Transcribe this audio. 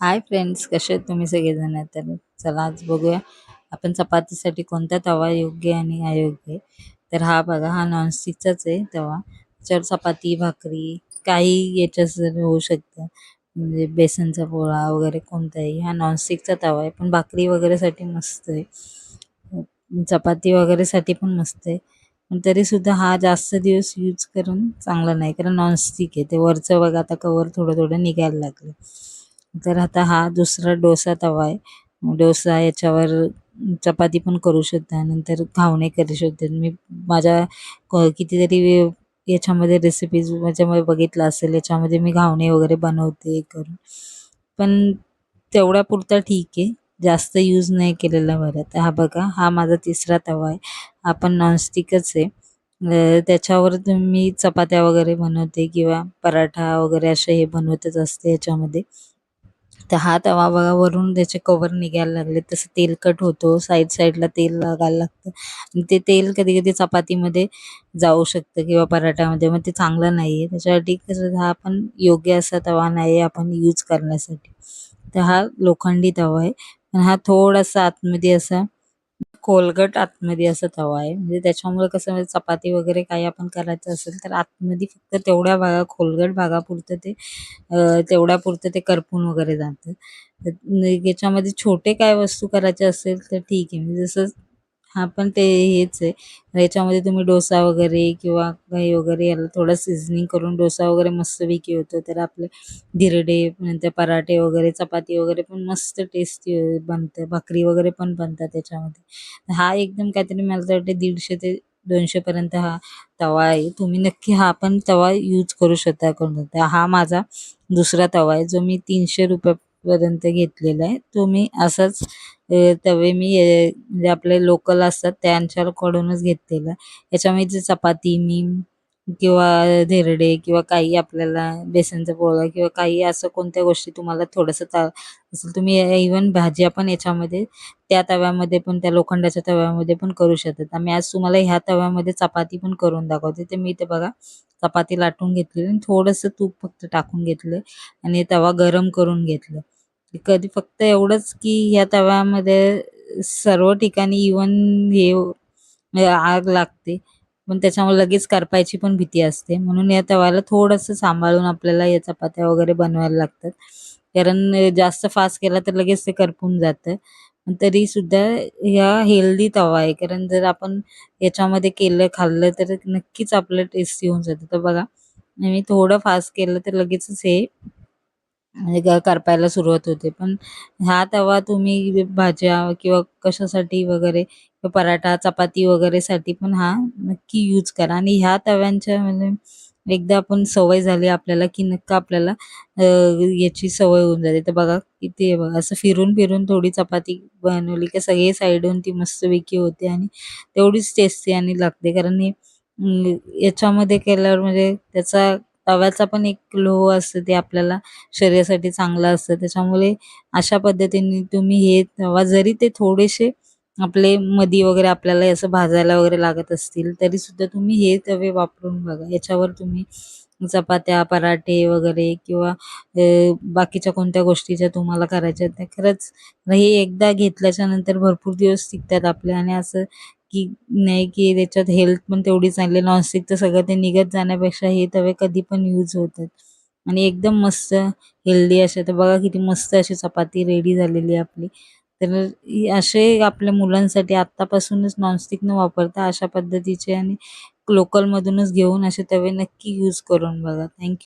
Hi friends, कसे आहेत तुम्ही सगळेजण? तर चला आज बघूया आपण चपातीसाठी कोणता तवा योग्य आणि अयोग्य आहे. तर हा बघा, हा नॉनस्टिकचाच आहे तवा. त्याच्यावर चपाती, भाकरी काही याच्यात होऊ शकतं. म्हणजे बेसनचा पोळा वगैरे कोणताही. हा नॉनस्टिकचा तवा आहे, पण भाकरी वगैरेसाठी मस्त आहे. चपाती वगैरेसाठी पण मस्त आहे. पण तरीसुद्धा हा जास्त दिवस यूज करून चांगला नाही, कारण नॉनस्टिक आहे. ते वरचं बघा आता कवर थोडं थोडं निघायला लागलं. तर आता हा दुसरा डोसा तवा आहे. डोसा याच्यावर चपाती पण करू शकता, नंतर घावणे करू शकते. मी माझ्या कितीतरी याच्यामध्ये रेसिपीज माझ्यामध्ये बघितलं असेल, याच्यामध्ये मी घावणे वगैरे बनवते करून. पण तेवढ्यापुरता ठीक आहे, जास्त यूज नाही केलेला बरं. तर हा बघा, हा माझा तिसरा तवा आहे. हा पण नॉनस्टिकच आहे. त्याच्यावर मी चपात्या वगैरे बनवते किंवा पराठा वगैरे असे हे बनवतच असते याच्यामध्ये. तर हा तवा बघा, वरून त्याचे कव्हर निघायला लागले, तसं तेलकट होतो, साईडला तेल लागायला लागतं आणि ते तेल कधी कधी चपातीमध्ये जाऊ शकतं किंवा पराठ्यामध्ये, मग ते चांगलं नाही आहे. त्याच्यासाठी कसं हा पण योग्य असा तवा नाही आहे आपण यूज करण्यासाठी. तर हा लोखंडी तवा आहे, पण हा थोडासा आतमध्ये असा खोलगट आतमध्ये असा तवा आहे. म्हणजे त्याच्यामुळे कसं, म्हणजे चपाती वगैरे काही आपण करायचं असेल तर आतमध्ये फक्त तेवढ्या खोलगट भागापुरतं ते तेवढ्यापुरतं ते करपून वगैरे जातं. तर याच्यामध्ये छोटे काय वस्तू करायचे असेल तर ठीक आहे. म्हणजे जसं हा पण ते हेच आहे. याच्यामध्ये तुम्ही डोसा वगैरे किंवा काही वगैरे याला थोडं सीझनिंग करून डोसा वगैरे मस्तपैकी होतो. तर आपले धिरडे, नंतर पराठे वगैरे, चपाती वगैरे पण मस्त टेस्टी बनतं. भाकरी वगैरे पण बनतात त्याच्यामध्ये. हा एकदम काहीतरी मला तर वाटते 150 ते 200 पर्यंत हा तवा आहे. तुम्ही नक्की हा पण तवा यूज करू शकता करून. तर हा माझा दुसरा तवा आहे, जो मी 300 रुपयापर्यंत घेतलेला आहे. तो मी असाच तवे मी म्हणजे आपले लोकल असतात त्यांच्याकडूनच घेतलेला. याच्यामध्ये चपाती मी किंवा धिरडे किंवा काही आपल्याला बेसनचा पोळा किंवा काही असं कोणत्या गोष्टी तुम्हाला थोडंसं असेल, तुम्ही इव्हन भाज्या पण याच्यामध्ये त्या तव्यामध्ये पण, त्या लोखंडाच्या तव्यामध्ये पण करू शकतात. आम्ही आज तुम्हाला ह्या तव्यामध्ये चपाती पण करून दाखवते. तर मी इथे बघा चपाती लाटून घेतलेली आणि थोडंसं तूप फक्त टाकून घेतलं आणि तवा गरम करून घेतलं. कधी फक्त एवढंच की ह्या तव्यामध्ये सर्व ठिकाणी इव्हन हे आग लागते, पण त्याच्यामुळे लगेच करपायची पण भीती असते. म्हणून या तव्याला थोडंसं सांभाळून आपल्याला या चपात्या वगैरे बनवायला लागतात. कारण जास्त फास्ट केला तर लगेच ते करपून जातं. पण तरीसुद्धा ह्या हेल्दी तवा आहे, कारण जर आपण याच्यामध्ये केलं, खाल्लं तर नक्कीच आपलं टेस्टी होऊन जातं. तर बघा, मी थोडं फास्ट केलं तर लगेचच हे म्हणजे करपायला सुरुवात होते. पण हा तवा तुम्ही भाज्या किंवा कशासाठी वगैरे किंवा पराठा, चपाती वगैरेसाठी पण हा नक्की यूज करा. आणि ह्या तव्यांच्या म्हणजे एकदा आपण सवय झाली आपल्याला, की नक्की आपल्याला याची सवय होऊन जाते. तर बघा किती आहे बघा, असं फिरून थोडी चपाती बनवली की सगळी साईडून ती मस्तपैकी होते आणि तेवढीच टेस्टी आणि लागते. कारण हे याच्यामध्ये केल्यावर म्हणजे त्याचा तव्याचा पण एक ग्लो असतं, ते आपल्याला शरीरासाठी चांगलं असतं. त्याच्यामुळे अशा पद्धतीने तुम्ही हे तवा, जरी ते थोडेसे आपले मधी वगैरे आपल्याला असं भाजायला वगैरे लागत असतील, तरीसुद्धा तुम्ही हे तवे वापरून बघा. याच्यावर तुम्ही चपात्या, पराठे वगैरे किंवा बाकीच्या कोणत्या गोष्टी ज्या तुम्हाला करायच्या आहेत, त्या खरंच हे एकदा घेतल्याच्या नंतर भरपूर दिवस टिकतात आपले. आणि असं की नाही की त्याच्यात हेल्थ पण तेवढी चांगली. नॉनस्टिकचं सगळं ते निघत जाण्यापेक्षा हे तवे कधी पण यूज होतात आणि एकदम मस्त हेल्दी असे. तर बघा किती मस्त अशी चपाती रेडी झालेली आहे आपली. तर असे आपल्या मुलांसाठी आत्तापासूनच नॉनस्टिक न वापरता अशा पद्धतीचे आणि लोकलमधूनच घेऊन असे तवे नक्की यूज करून बघा. थँक्यू.